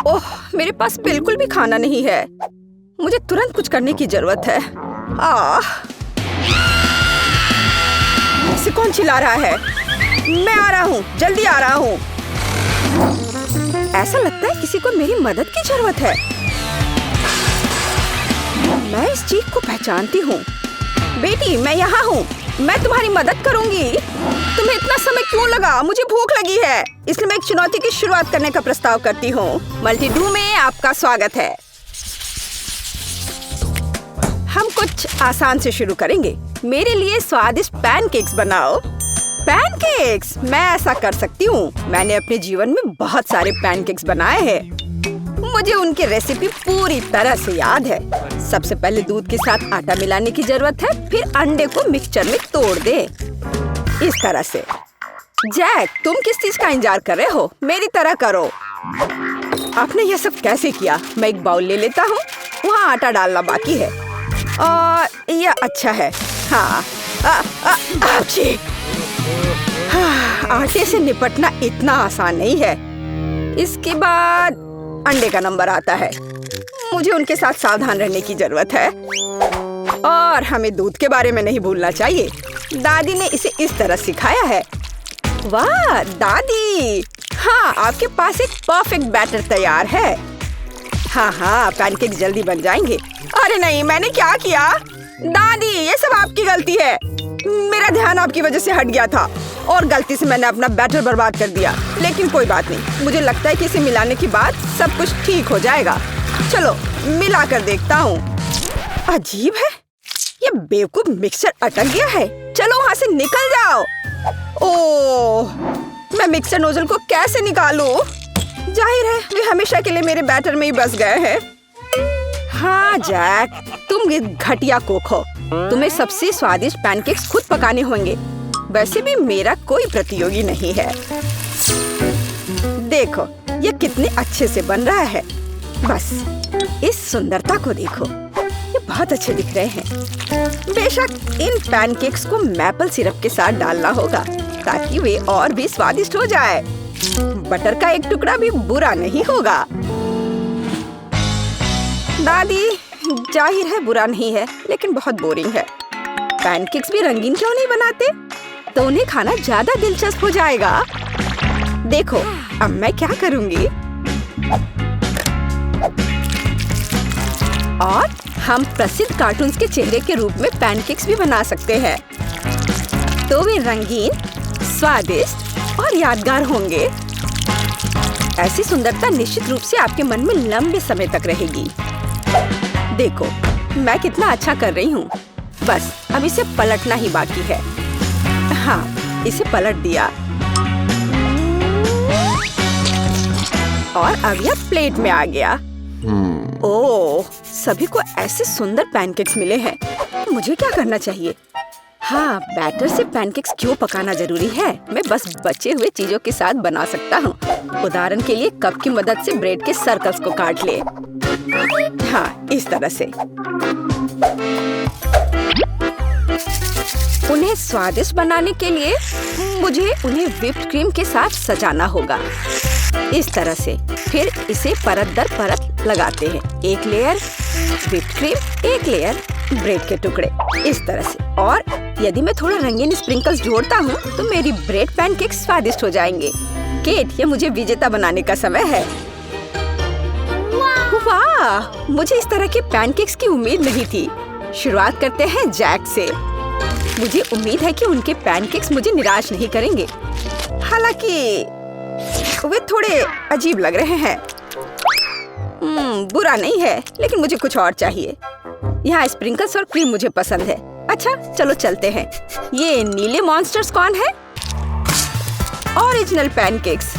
ओह, मेरे पास बिल्कुल भी खाना नहीं है। मुझे तुरंत कुछ करने की जरूरत है। इसे कौन चिल्ला रहा है? मैं आ रहा हूँ, जल्दी आ रहा हूँ। ऐसा लगता है किसी को मेरी मदद की जरूरत है। मैं इस चीख को पहचानती हूँ। बेटी, मैं यहाँ हूँ। मैं तुम्हारी मदद करूँगी। तुम्हें इतना समय क्यों लगा? मुझे भूख लगी है, इसलिए मैं एक चुनौती की शुरुआत करने का प्रस्ताव करती हूँ। मल्टी-डू में आपका स्वागत है। हम कुछ आसान से शुरू करेंगे। मेरे लिए स्वादिष्ट पैनकेक्स बनाओ। पैनकेक्स? मैं ऐसा कर सकती हूँ। मैंने अपने जीवन में बहुत सारे पैनकेक्स बनाए हैं। मुझे उनकी रेसिपी पूरी तरह से याद है। सबसे पहले दूध के साथ आटा मिलाने की जरूरत है, फिर अंडे को मिक्सचर में तोड़ दे, इस तरह से। जैक, तुम किस चीज का इंतजार कर रहे हो? मेरी तरह करो। आपने यह सब कैसे किया? मैं एक बाउल ले लेता हूँ। वहाँ आटा डालना बाकी है और यह अच्छा है। हाँ, आटे से निपटना इतना आसान नहीं है। इसके बाद अंडे का नंबर आता है। मुझे उनके साथ सावधान रहने की जरूरत है और हमें दूध के बारे में नहीं भूलना चाहिए। दादी ने इसे इस तरह सिखाया है। वाह दादी! हाँ, आपके पास एक परफेक्ट बैटर तैयार है। हाँ, पैनकेक जल्दी बन जाएंगे। अरे नहीं, मैंने क्या किया? दादी, ये सब आपकी गलती है। मेरा ध्यान आपकी वजह से हट गया था और गलती से मैंने अपना बैटर बर्बाद कर दिया। लेकिन कोई बात नहीं, मुझे लगता है कि इसे मिलाने के बाद सब कुछ ठीक हो जाएगा। चलो मिला कर देखता हूँ। अजीब है, ये बेवकूफ मिक्सचर अटक गया है। चलो वहाँ से निकल जाओ। ओह, मैं मिक्सचर नोजल को कैसे निकालूं? जाहिर है वे हमेशा के लिए मेरे बैटर में ही बस गए हैं। हाँ जैक, तुम ये घटिया कोक हो। तुम्हें सबसे स्वादिष्ट पैनकेक्स खुद पकाने होंगे। वैसे भी मेरा कोई प्रतियोगी नहीं है। देखो ये कितने अच्छे से बन रहा है। बस इस सुंदरता को देखो, ये बहुत अच्छे दिख रहे हैं। बेशक इन पैनकेक्स को मैपल सिरप के साथ डालना होगा ताकि वे और भी स्वादिष्ट हो जाए। बटर का एक टुकड़ा भी बुरा नहीं होगा। दादी, जाहिर है बुरा नहीं है, लेकिन बहुत बोरिंग है। पैनकेक्स भी रंगीन क्यों नहीं बनाते? तो उन्हें खाना ज्यादा दिलचस्प हो जाएगा। देखो अब मैं क्या करूंगी। और हम प्रसिद्ध कार्टून्स के चेहरे के रूप में पैनकेक्स भी बना सकते हैं। तो वे रंगीन, स्वादिष्ट और यादगार होंगे। ऐसी सुंदरता निश्चित रूप से आपके मन में लंबे समय तक रहेगी। देखो मैं कितना अच्छा कर रही हूँ। बस अब इसे पलटना ही बाकी है। हाँ, इसे पलट दिया और अब यह प्लेट में आ गया। ओह, सभी को ऐसे सुंदर पैनकेक्स मिले हैं। मुझे क्या करना चाहिए? हाँ, बैटर से पैनकेक्स क्यों पकाना जरूरी है? मैं बस बचे हुए चीजों के साथ बना सकता हूँ। उदाहरण के लिए कप की मदद से ब्रेड के सर्कल्स को काट ले। हाँ, इस तरह से। उन्हें स्वादिष्ट बनाने के लिए मुझे उन्हें व्हिप्ड क्रीम के साथ सजाना होगा, इस तरह से। फिर इसे परत दर परत लगाते हैं। एक लेयर व्हिप्ड क्रीम, एक लेयर ब्रेड के टुकड़े, इस तरह से। और यदि मैं थोड़ा रंगीन स्प्रिंकल्स जोड़ता हूँ तो मेरी ब्रेड पैनकेक्स स्वादिष्ट हो जाएंगे। केट, ये मुझे विजेता बनाने का समय है। वाह, मुझे इस तरह के पैनकेक्स की उम्मीद नहीं थी। शुरुआत करते हैं जैक से। मुझे उम्मीद है कि उनके पैनकेक्स मुझे निराश नहीं करेंगे। हालांकि वे थोड़े अजीब लग रहे हैं। बुरा नहीं है, लेकिन मुझे कुछ और चाहिए। यहाँ स्प्रिंकल्स और क्रीम मुझे पसंद है। अच्छा, चलो चलते हैं। ये नीले मॉन्स्टर्स कौन है? Original pancakes.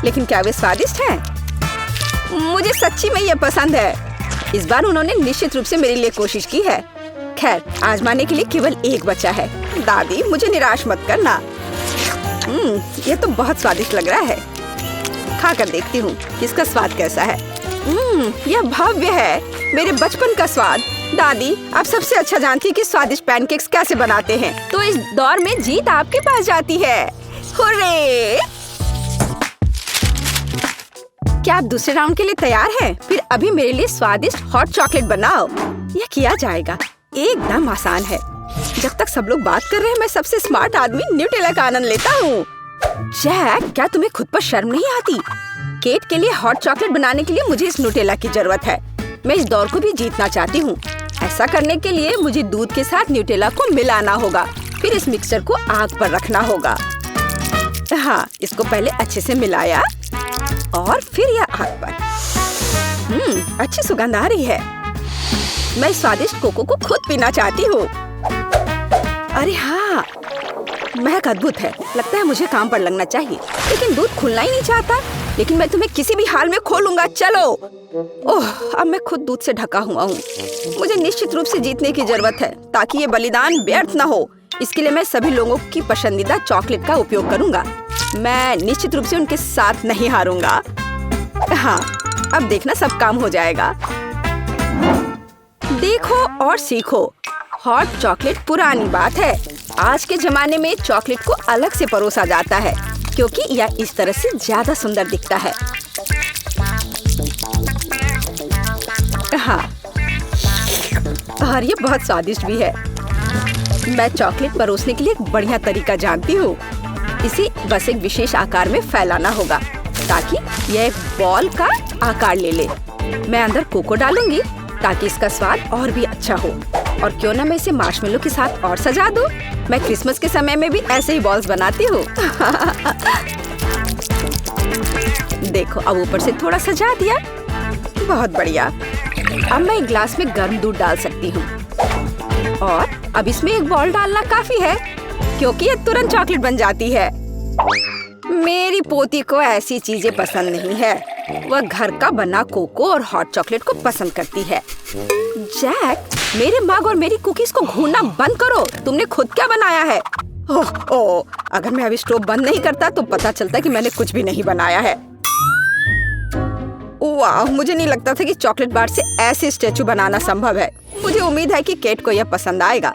लेकिन क्या वे स्वादिष्ट हैं? मुझे सच्ची में ये पसंद है। इस बार उन्होंने निश्चित रूप से मेरे लिए कोशिश की है। खैर, आजमाने के लिए केवल एक बचा है। दादी, मुझे निराश मत करना। ये तो बहुत स्वादिष्ट लग रहा है। खाकर देखती हूँ इसका स्वाद कैसा है। यह भव्य है, मेरे बचपन का स्वाद। दादी, आप सबसे अच्छा जानती हैं कि स्वादिष्ट पैनकेक्स कैसे बनाते हैं। तो इस दौर में जीत आपके पास जाती है। हुर्रे! क्या आप दूसरे राउंड के लिए तैयार हैं? फिर अभी मेरे लिए स्वादिष्ट हॉट चॉकलेट बनाओ। यह किया जाएगा, एकदम आसान है। जब तक सब लोग बात कर रहे हैं, मैं सबसे स्मार्ट आदमी न्यूटेला का आनंद लेता हूँ। जैक, क्या तुम्हें खुद पर शर्म नहीं आती? केट के लिए हॉट चॉकलेट बनाने के लिए मुझे इस न्यूटेला की जरूरत है। मैं इस दौर को भी जीतना चाहती हूँ। ऐसा करने के लिए मुझे दूध के साथ न्यूटेला को मिलाना होगा। फिर इस मिक्सचर को आग पर रखना होगा। हाँ, इसको पहले अच्छे से मिलाया और फिर यह आग पर। अच्छी सुगंध आ रही है। मैं स्वादिष्ट कोको को खुद पीना चाहती हूँ। अरे हाँ, महक अद्भुत है। लगता है मुझे काम पर लगना चाहिए, लेकिन दूध खुलना ही नहीं चाहता। लेकिन मैं तुम्हें किसी भी हाल में खोलूंगा। चलो। ओह, अब मैं खुद दूध से ढका हुआ हूँ। मुझे निश्चित रूप से जीतने की जरूरत है ताकि ये बलिदान व्यर्थ न हो। इसके लिए मैं सभी लोगों की पसंदीदा चॉकलेट का उपयोग करूंगा। मैं निश्चित रूप से उनके साथ नहीं हारूंगा। हाँ, अब देखना सब काम हो जाएगा। देखो और सीखो। हॉट चॉकलेट पुरानी बात है। आज के जमाने में चॉकलेट को अलग से परोसा जाता है क्योंकि यह इस तरह से ज्यादा सुंदर दिखता है। हाँ, और ये बहुत स्वादिष्ट भी है। मैं चॉकलेट परोसने के लिए एक बढ़िया तरीका जानती हूँ। इसे बस एक विशेष आकार में फैलाना होगा ताकि यह एक बॉल का आकार ले ले। मैं अंदर कोको डालूंगी ताकि इसका स्वाद और भी अच्छा हो। और क्यों ना मैं इसे मार्शमेलो के साथ और सजा दूं? मैं क्रिसमस के समय में भी ऐसे ही बॉल्स बनाती हूँ। देखो, अब ऊपर से थोड़ा सजा दिया। बहुत बढ़िया। अब मैं एक ग्लास में गर्म दूध डाल सकती हूँ और अब इसमें एक बॉल डालना काफी है क्योंकि ये तुरंत चॉकलेट बन जाती है। मेरी पोती को ऐसी चीजें पसंद नहीं है। वह घर का बना कोको और हॉट चॉकलेट को पसंद करती है। जैक, मेरे मग और मेरी कुकीज को घूरना बंद करो। तुमने खुद क्या बनाया है? ओह, अगर मैं अभी स्टोव बंद नहीं करता तो पता चलता कि मैंने कुछ भी नहीं बनाया है। वाह, मुझे नहीं लगता था कि चॉकलेट बार से ऐसे स्टैचू बनाना संभव है। मुझे उम्मीद है कि केट को यह पसंद आएगा।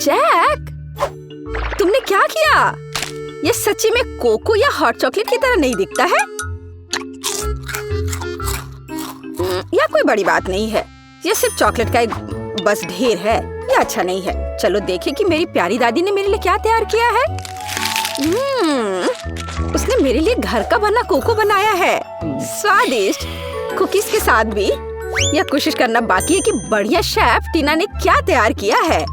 जैक, तुमने क्या किया? यह सच्ची में कोको या हॉट चॉकलेट की तरह नहीं दिखता है। यह कोई बड़ी बात नहीं है। यह सिर्फ चॉकलेट का एक बस ढेर है। यह अच्छा नहीं है। चलो देखें कि मेरी प्यारी दादी ने मेरे लिए क्या तैयार किया है। उसने मेरे लिए घर का बना कोको बनाया है। स्वादिष्ट कुकीज के साथ भी। यह कोशिश करना बाकी है कि बढ़िया शेफ टीना ने क्या तैयार किया है।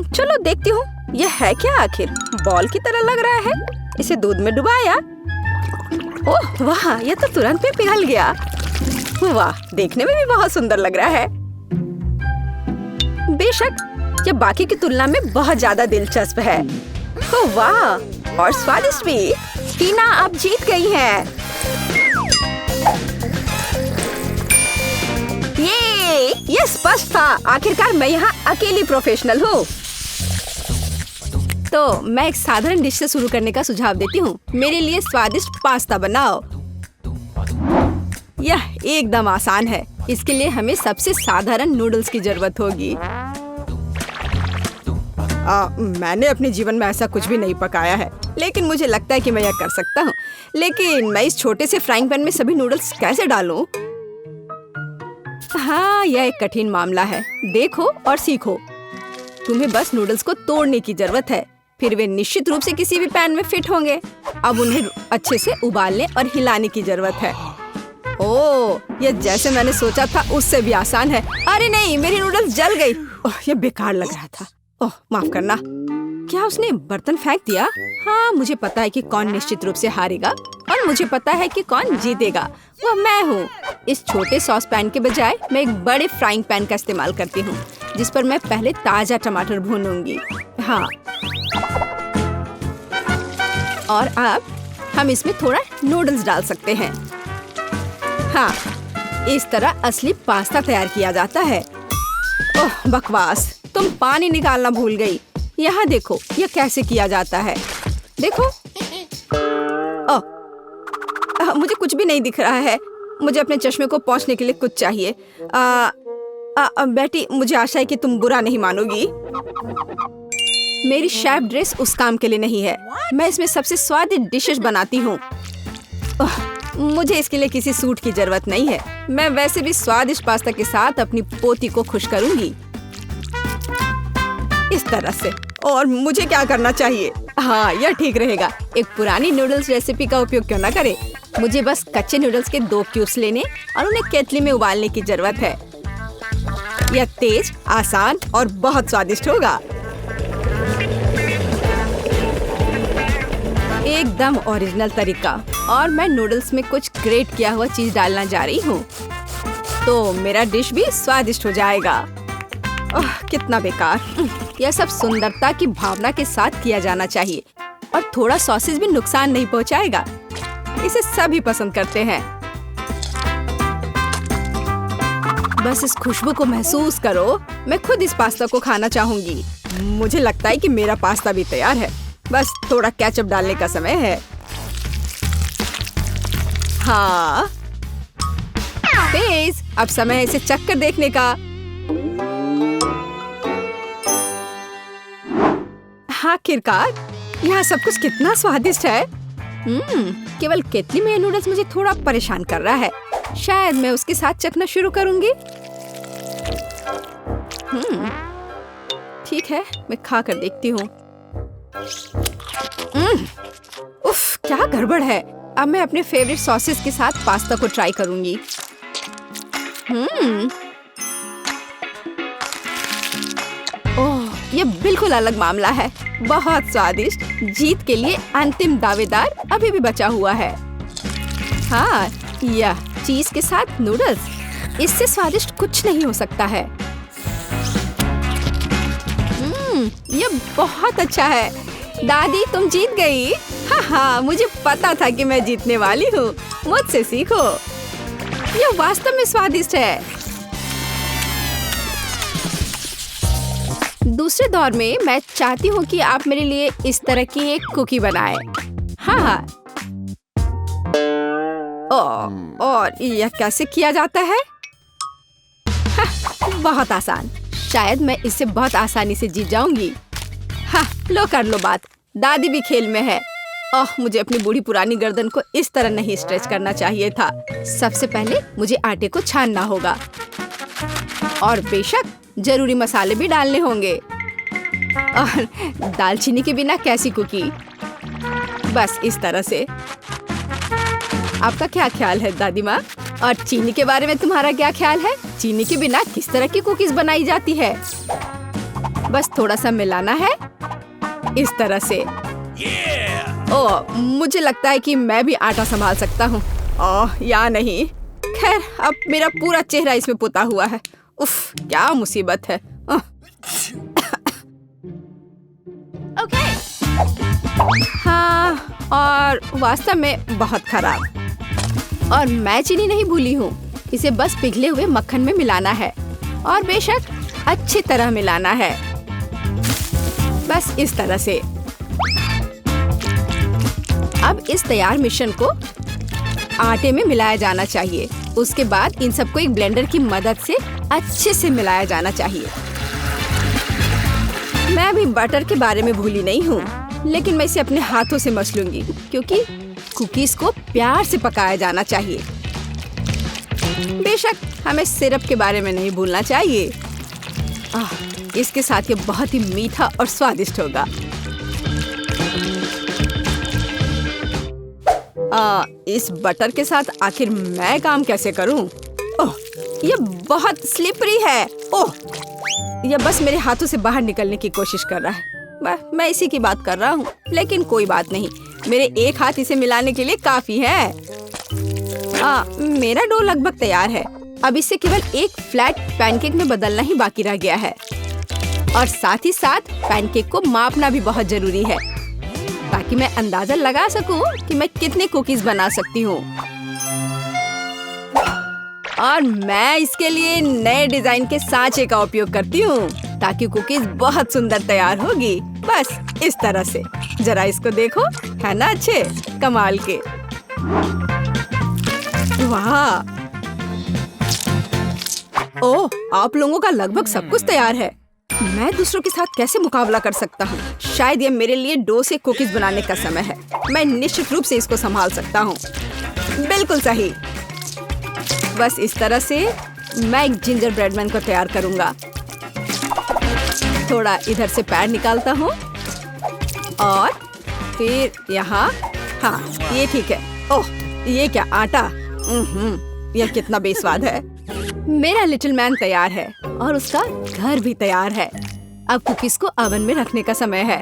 चलो देखती हूँ यह है क्या आखिर। बॉल की तरह लग रहा है। इसे दूध में डुबाया। ओह वाह, यह तो तुरंत में पिघल गया। वाह, देखने में भी बहुत सुंदर लग रहा है। बेशक यह बाकी की तुलना में बहुत ज्यादा दिलचस्प है। ओह वाह, और स्वादिष्ट भी। टीना आप जीत गई हैं। ये स्पष्ट था। आखिरकार मैं यहाँ अकेली प्रोफेशनल हूँ। तो मैं एक साधारण डिश से शुरू करने का सुझाव देती हूँ। मेरे लिए स्वादिष्ट पास्ता बनाओ। यह एकदम आसान है। इसके लिए हमें सबसे साधारण नूडल्स की जरूरत होगी। मैंने अपने जीवन में ऐसा कुछ भी नहीं पकाया है, लेकिन मुझे लगता है कि मैं यह कर सकता हूँ। लेकिन मैं इस छोटे से फ्राइंग पैन में सभी नूडल्स कैसे डालूं? हाँ, यह एक कठिन मामला है। देखो और सीखो। तुम्हें बस नूडल्स को तोड़ने की जरूरत है। फिर वे निश्चित रूप से किसी भी पैन में फिट होंगे। अब उन्हें अच्छे से उबालने और हिलाने की जरूरत है। ओह, यह जैसे मैंने सोचा था उससे भी आसान है। अरे नहीं, मेरी नूडल्स जल गई। ओह, यह बेकार लग रहा था। ओह, माफ करना। क्या उसने बर्तन फेंक दिया? हाँ, मुझे पता है कि कौन निश्चित रूप से हारेगा और मुझे पता है कि कौन जीतेगा। वह मैं हूँ। इस छोटे सॉस पैन के बजाय मैं एक बड़े फ्राइंग पैन का इस्तेमाल करती हूँ, जिस पर मैं पहले ताजा टमाटर भूनूंगी। हाँ, और अब हम इसमें थोड़ा नूडल्स डाल सकते हैं। हाँ, इस तरह असली पास्ता तैयार किया जाता है। ओह बकवास, तुम पानी निकालना भूल गई। यहाँ देखो यह कैसे किया जाता है। देखो। ओह, मुझे कुछ भी नहीं दिख रहा है। मुझे अपने चश्मे को पोंछने के लिए कुछ चाहिए। बेटी, मुझे आशा है कि तुम बुरा नहीं मानोगी। मेरी शेफ ड्रेस उस काम के लिए नहीं है। मैं इसमें सबसे स्वादिष्ट डिशेस बनाती हूँ। मुझे इसके लिए किसी सूट की जरूरत नहीं है। मैं वैसे भी स्वादिष्ट पास्ता के साथ अपनी पोती को खुश करूंगी इस तरह से। और मुझे क्या करना चाहिए? हाँ, यह ठीक रहेगा। एक पुरानी नूडल्स रेसिपी का उपयोग क्यों ना करे। मुझे बस कच्चे नूडल्स के 2 क्यूब्स लेने और उन्हें केतली में उबालने की जरूरत है। यह तेज, आसान और बहुत स्वादिष्ट होगा। एकदम ओरिजिनल तरीका। और मैं नूडल्स में कुछ ग्रेट किया हुआ चीज डालना जा रही हूँ, तो मेरा डिश भी स्वादिष्ट हो जाएगा। कितना बेकार। यह सब सुंदरता की भावना के साथ किया जाना चाहिए। और थोड़ा सॉसेज भी नुकसान नहीं पहुँचाएगा। इसे सभी पसंद करते हैं। बस इस खुशबू को महसूस करो। मैं खुद इस पास्ता को खाना चाहूंगी। मुझे लगता है कि मेरा पास्ता भी तैयार है। बस थोड़ा केचप डालने का समय है। हाँ, तेज। अब समय है इसे चख कर देखने का। आखिरकार यहाँ सब कुछ कितना स्वादिष्ट है। केवल केतली में नूडल्स मुझे थोड़ा परेशान कर रहा है। शायद मैं उसके साथ चखना शुरू करूंगी। ठीक है, मैं खा कर देखती हूँ। उफ, क्या गड़बड़ है। अब मैं अपने फेवरेट सॉसेस के साथ पास्ता को ट्राई करूंगी। ओह, ये बिल्कुल अलग मामला है। बहुत स्वादिष्ट। जीत के लिए अंतिम दावेदार अभी भी बचा हुआ है। हाँ, यह चीज के साथ नूडल्स, इससे स्वादिष्ट कुछ नहीं हो सकता है। यह बहुत अच्छा है। दादी, तुम जीत गई। हाँ, मुझे पता था कि मैं जीतने वाली हूँ। मुझसे सीखो। यह वास्तव में स्वादिष्ट है। दूसरे दौर में मैं चाहती हूँ कि आप मेरे लिए इस तरह की एक कुकी बनाएं। हाँ। और यह कैसे किया जाता है? बहुत आसान। शायद मैं इससे बहुत आसानी से जीत जाऊंगी। हाँ, लो कर लो बात। दादी भी खेल में है। मुझे अपनी बूढ़ी पुरानी गर्दन को इस तरह नहीं स्ट्रेच करना चाहिए था। सबसे पहले मुझे आटे को छानना होगा और बेशक जरूरी मसाले भी डालने होंगे। और दालचीनी के बिना कैसी कुकी? बस इस तरह से। आपका क्या ख्याल है दादी माँ? और चीनी के बारे में तुम्हारा क्या ख्याल है? चीनी के बिना किस तरह की कुकीज बनाई जाती है? बस थोड़ा सा मिलाना है इस तरह से। मुझे लगता है कि मैं भी आटा संभाल सकता हूँ। या नहीं। खैर, अब मेरा पूरा चेहरा इसमें पुता हुआ है। उफ, क्या मुसीबत है। हाँ, और वास्तव में बहुत खराब। और मैं चीनी नहीं भूली हूँ। इसे बस पिघले हुए मक्खन में मिलाना है और बेशक अच्छी तरह मिलाना है। बस इस तरह से। अब इस तैयार मिश्रण को आटे में मिलाया जाना चाहिए। उसके बाद इन सबको एक ब्लेंडर की मदद से अच्छे से मिलाया जाना चाहिए। मैं अभी बटर के बारे में भूली नहीं हूँ, लेकिन मैं इसे अपने हाथों से मस लूंगी क्योंकि कुकीज को प्यार से पकाया जाना चाहिए। बेशक हमें सिरप के बारे में नहीं भूलना चाहिए। इसके साथ ये बहुत ही मीठा और स्वादिष्ट होगा। इस बटर के साथ आखिर मैं काम कैसे करूं? ये बहुत स्लिपरी है। ये बस मेरे हाथों से बाहर निकलने की कोशिश कर रहा है। मैं इसी की बात कर रहा हूँ, लेकिन कोई बात नहीं। मेरे एक हाथ इसे मिलाने के लिए काफी है। मेरा डो लगभग तैयार है। अब इसे केवल एक फ्लैट पैनकेक में बदलना ही बाकी रह गया है। और साथ ही साथ पैनकेक को मापना भी बहुत जरूरी है ताकि मैं अंदाजा लगा सकूं कि मैं कितने कुकीज बना सकती हूँ। और मैं इसके लिए नए डिजाइन के सांचे का उपयोग करती हूँ ताकि कुकीज बहुत सुंदर तैयार होगी। बस इस तरह से। जरा इसको देखो, है ना अच्छे कमाल के। वाह! ओह, आप लोगों का लगभग सब कुछ तैयार है। मैं दूसरों के साथ कैसे मुकाबला कर सकता हूँ? शायद ये मेरे लिए डो से कुकीज बनाने का समय है। मैं निश्चित रूप से इसको संभाल सकता हूँ। बिल्कुल सही। बस इस तरह से मैं एक जिंजर ब्रेड मैन को तैयार करूंगा। थोड़ा इधर से पैर निकालता हूँ और फिर यहाँ। हाँ, ये ठीक है। ओह, ये क्या आटा? यह कितना बेस्वाद है। मेरा लिटिल मैन तैयार है और उसका घर भी तैयार है। अब कुकीज को ओवन में रखने का समय है।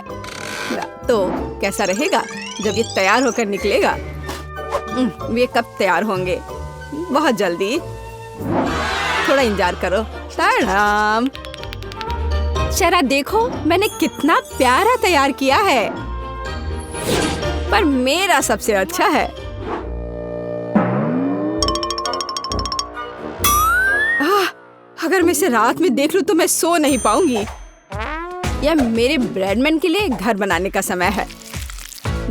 तो कैसा रहेगा जब ये तैयार होकर निकलेगा? ये कब तैयार होंगे? बहुत जल्दी। थोड़ा इंतजार करो। टाडाम! जरा देखो मैंने कितना प्यारा तैयार किया है। पर मेरा सबसे अच्छा है। अगर मैं इसे रात में देख लूं तो मैं सो नहीं पाऊंगी। यह मेरे ब्रेडमैन के लिए घर बनाने का समय है।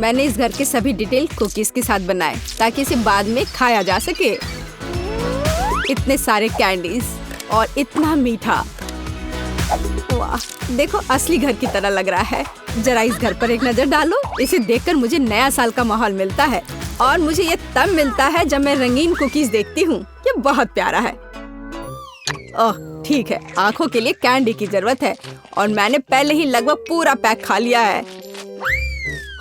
मैंने इस घर के सभी डिटेल कुकीज के साथ बनाए ताकि इसे बाद में खाया जा सके। इतने सारे कैंडीज और इतना मीठा। वाह, देखो असली घर की तरह लग रहा है। जरा इस घर पर एक नजर डालो। इसे देखकर मुझे नया साल का माहौल मिलता है और मुझे ये तब मिलता है जब मैं रंगीन कुकीज देखती हूँ। ये बहुत प्यारा है। ओह, ठीक है, आंखों के लिए कैंडी की जरूरत है और मैंने पहले ही लगभग पूरा पैक खा लिया है।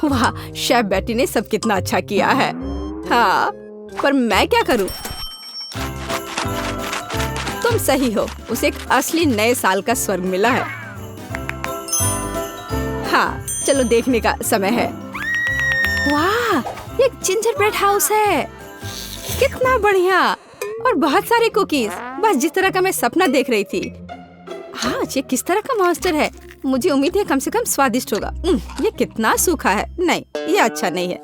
वाह, शेफ बेटी ने सब कितना अच्छा किया है। हाँ, पर मैं क्या करूं? तुम सही हो, उसे एक असली नए साल का स्वर्ग मिला है। हाँ, चलो देखने का समय है। वाह, ये एक जिंजर ब्रेड हाउस है। कितना बढ़िया और बहुत सारे कुकीज, बस जिस तरह का मैं सपना देख रही थी। हाँ, ये किस तरह का मॉन्स्टर है? मुझे उम्मीद है कम से कम स्वादिष्ट होगा। ये कितना सूखा है। नहीं, ये अच्छा नहीं है।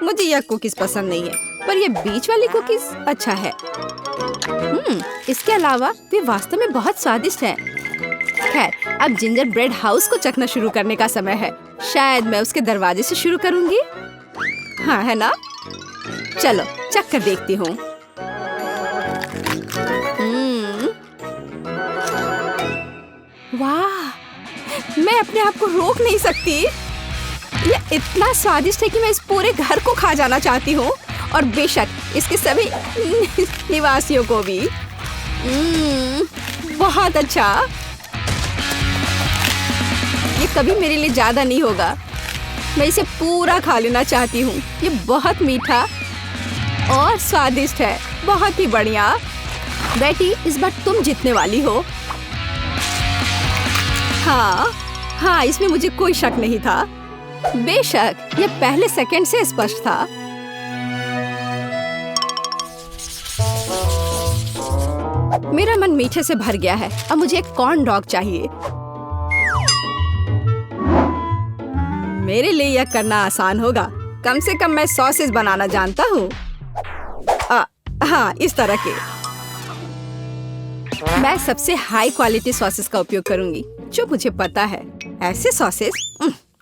मुझे यह कुकीज पसंद नहीं है, पर ये बीच वाली कुकीज अच्छा है। इसके अलावा वे वास्तव में बहुत स्वादिष्ट हैं। खैर, अब जिंजर ब्रेड हाउस को चखना शुरू करने का समय है। शायद मैं उसके दरवाजे से शुरू करूंगी। हाँ, है ना? चलो चख कर देखती हूँ। वाह, मैं अपने आप को रोक नहीं सकती। ये इतना स्वादिष्ट है कि मैं इस पूरे घर को खा जाना चाहती हूँ और बेशक इसके सभी निवासियों को भी। बहुत अच्छा। ये कभी मेरे लिए ज्यादा नहीं होगा। मैं इसे पूरा खा लेना चाहती हूँ। ये बहुत मीठा और स्वादिष्ट है। बहुत ही बढ़िया। बेटी, इस बार तुम जीतने वाली हो। हाँ, इसमें मुझे कोई शक नहीं था। बेशक ये पहले सेकंड से स्पष्ट था। मेरा मन मीठे से भर गया है। अब मुझे एक कॉर्न डॉग चाहिए। मेरे लिए यह करना आसान होगा। कम से कम मैं सॉसेज बनाना जानता हूँ। हाँ, इस तरह के। मैं सबसे हाई क्वालिटी सॉसेस का उपयोग करूंगी जो मुझे पता है। ऐसे सॉसेस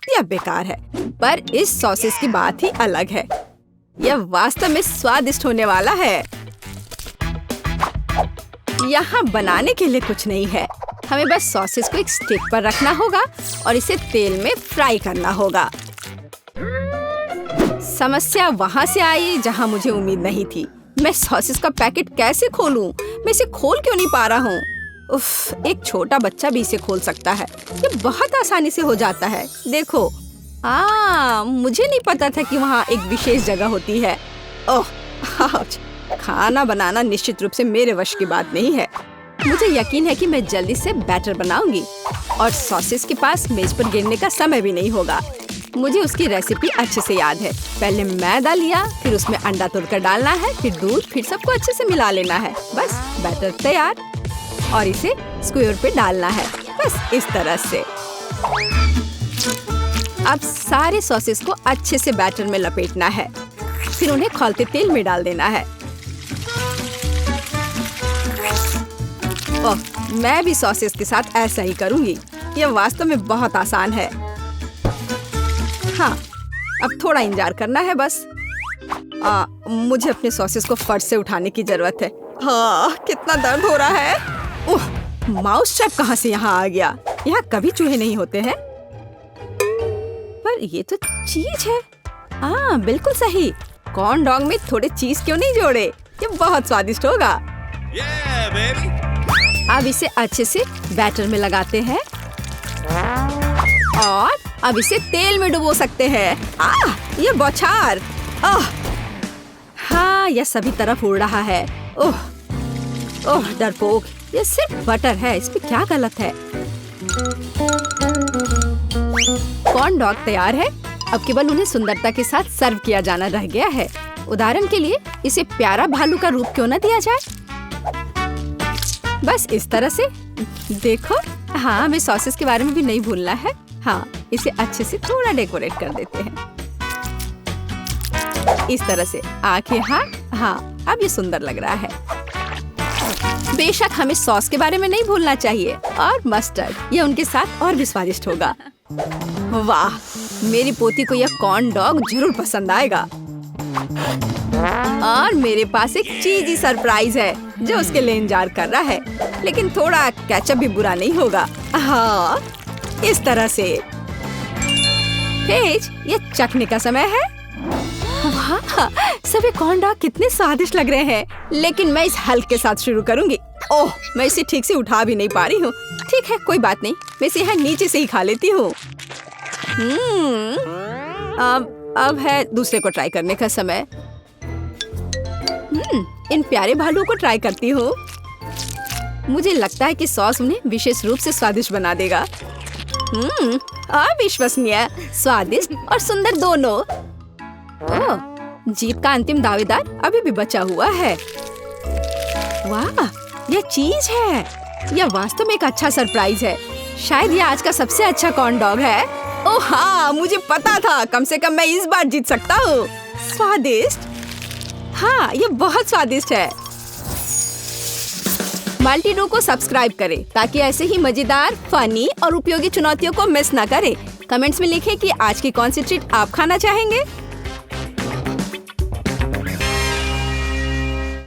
यह बेकार है, पर इस सॉसेस की बात ही अलग है। यह वास्तव में स्वादिष्ट होने वाला है। यहाँ बनाने के लिए कुछ नहीं है। हमें बस सॉसेस को एक स्टिक पर रखना होगा और इसे तेल में फ्राई करना होगा। समस्या वहाँ से आई जहाँ मुझे उम्मीद नहीं थी। मैं सॉसेस का पैकेट कैसे खोलूं? मैं इसे खोल क्यों नहीं पा रहा हूँ? उफ, एक छोटा बच्चा भी इसे खोल सकता है। ये बहुत आसानी से हो जाता है। देखो, मुझे नहीं पता था कि वहाँ एक विशेष जगह होती है। ओह, खाना बनाना निश्चित रूप से मेरे वश की बात नहीं है। मुझे यकीन है कि मैं जल्दी से बैटर बनाऊंगी और सॉसेस के पास मेज पर गिरने का समय भी नहीं होगा। मुझे उसकी रेसिपी अच्छे से याद है। पहले मैदा लिया, फिर उसमें अंडा तोड़कर डालना है, फिर दूध, फिर सबको अच्छे से मिला लेना है। बस बैटर तैयार और इसे स्क्वायर पे डालना है। बस इस तरह से। अब सारे सॉसेस को अच्छे से बैटर में लपेटना है, फिर उन्हें खौलते तेल में डाल देना है। ओह, मैं भी सॉसेस के साथ ऐसा ही करूंगी। यह वास्तव में बहुत आसान है। हाँ, अब थोड़ा इंतजार करना है बस। मुझे अपने सॉसेस को फर्श से उठाने की जरूरत है। हाँ, कितना दर्द हो रहा है। माउस ट्रैप कहाँ से यहाँ आ गया? यहाँ कभी चूहे नहीं होते हैं। पर ये तो चीज है। हाँ बिल्कुल सही। कॉर्न डॉग में थोड़े चीज क्यों नहीं जोड़े? ये बहुत स्वादिष्ट होगा। अब इसे अच्छे से बैटर में लगाते हैं और अब इसे तेल में डुबो सकते हैं। ये बौछार। हाँ यह सभी तरफ उड़ रहा है। ओह ओह डरपोक, ये सिर्फ बटर है, इसमें क्या गलत है? कॉर्न डॉग तैयार है। अब केवल उन्हें सुंदरता के साथ सर्व किया जाना रह गया है। उदाहरण के लिए इसे प्यारा भालू का रूप क्यों न दिया जाए? बस इस तरह से। देखो, हाँ हमें सॉसेस के बारे में भी नहीं भूलना है। हाँ इसे अच्छे से थोड़ा डेकोरेट कर देते हैं इस तरह से। आंखें हाँ अब ये सुंदर लग रहा है। बेशक हमें सॉस के बारे में नहीं भूलना चाहिए और मस्टर्ड, ये उनके साथ और भी स्वादिष्ट होगा। वाह, मेरी पोती को यह कॉर्न डॉग जरूर पसंद आएगा। और मेरे पास एक चीजी सरप्राइज है जो उसके लिए इंतजार कर रहा है, लेकिन थोड़ा केचप भी बुरा नहीं होगा। हाँ इस तरह से। पेज, ये चखने का समय है। वाह, सभी कॉर्न डॉग कितने स्वादिष्ट लग रहे हैं। लेकिन मैं इस हल्क के साथ शुरू करूंगी। ओह, मैं इसे ठीक से उठा भी नहीं पा रही हूँ। ठीक है कोई बात नहीं, मैं इसे यहाँ नीचे से ही खा लेती हूँ। अब है दूसरे को ट्राई करने का समय। इन प्यारे भालुओं को ट्राई करती हूँ। मुझे लगता है कि सॉस उन्हें विशेष रूप से स्वादिष्ट बना देगा। अविश्वसनीय, स्वादिष्ट और सुंदर दोनों। ओह, जीत का अंतिम दावेदार अभी भी बचा हुआ है। वाह, यह चीज है। यह वास्तव में एक अच्छा सरप्राइज है। शायद यह आज का सबसे अच्छा कॉर्न डॉग है। ओह हाँ, मुझे पता था। कम से कम मैं इस बार जीत सकता हूँ। स्वादिष्ट। हाँ, ये बहुत स्वादिष्ट है। मल्टीडो को सब्सक्राइब करें ताकि ऐसे ही मजेदार, फनी और उपयोगी चुनौतियों को मिस ना करें। कमेंट्स में लिखें कि आज की कौन सी ट्रीट आप खाना चाहेंगे।